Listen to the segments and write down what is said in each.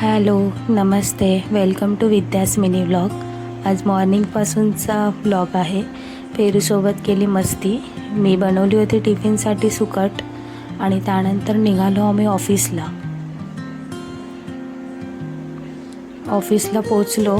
Hello, नमस्ते, welcome to Vidya's mini vlog. आज मॉर्निंगपासूनचा व्लॉग आहे. पेरूसोबत केली मस्ती. मी बनवली होती टिफिनसाठी सुकट आणि त्यानंतर निघालो आम्ही ऑफिसला पोचलो.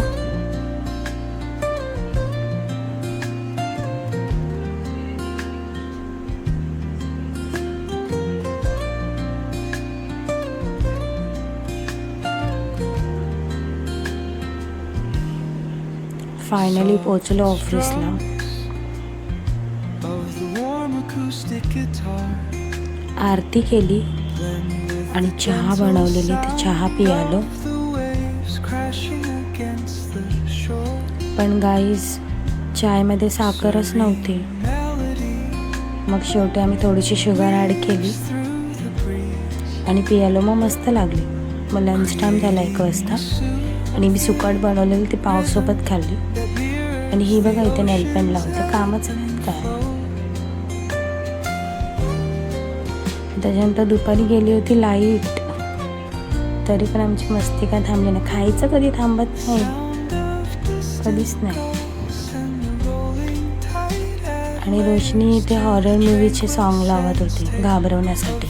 फायनली पोचलो ऑफिसला. आरती केली आणि चहा बनवलेली, ते चहा पियालो. पण गाईज, चायमध्ये साखरच नव्हती. मग शेवटी आम्ही थोडीशी शुगर ॲड केली आणि पियालो. मग मस्त लागली. मग लंच टाईम झाला 1 वाजता आणि मी सुकट बनवलेली ती पावसोबत खाल्ली. आणि ही बघा, इथे नेलपेंट लावते, कामच नाही काय. त्याच्यानंतर दुपारी गेली होती लाईट, तरी पण आमची मस्ती काय थांबली नाही. खायचं कधी थांबत नाही, कधीच नाही. आणि रोशनी इथे हॉरर मूवीचे सॉन्ग लावत होती घाबरवण्यासाठी.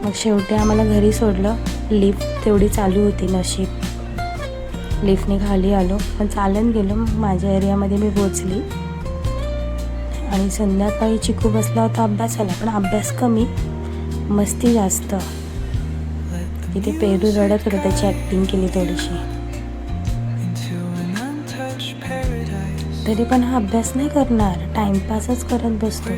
मग शेवटी आम्हाला घरी सोडलं. लिफ्ट तेवढी चालू होती, नशीब लिफ्टने खाली आलो. पण चालत गेलो. मग माझ्या एरियामध्ये मी पोचली. आणि संध्याकाळी चिकू बसला होता अभ्यासाला, पण अभ्यास कमी, मस्ती जास्त. तिथे पेरू रडत होता, त्याची ॲक्टिंग केली थोडीशी. तरी पण हा अभ्यास नाही करणार, टाइमपासच करत बसतो.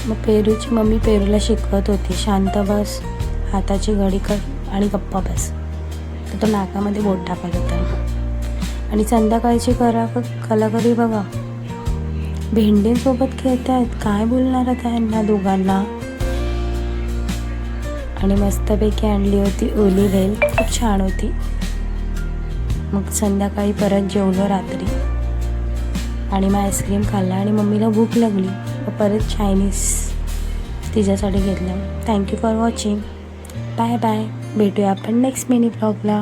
मग पेरूची मम्मी पेरूला शिकवत होती, शांत बस, हाताची घडी कर आणि गप्पा बस. तर तो नाकामध्ये बोट टाकत होता. आणि संध्याकाळची कलाकारी बघा, भेंडींसोबत खेळत आहेत. काय बोलणार आता यांना दोघांना. आणि मस्तपैकी आणली होती ओली भेल, खूप छान होती. मग संध्याकाळी परत जेवलो रात्री आणि मग आईस्क्रीम खाल्ला. आणि मम्मीला भूक लागली, मग परत चायनीज तिच्यासाठी घेतलं. Thank you for watching. Bye bye. भेटूया आपण नेक्स्ट मिनी ब्लॉगला.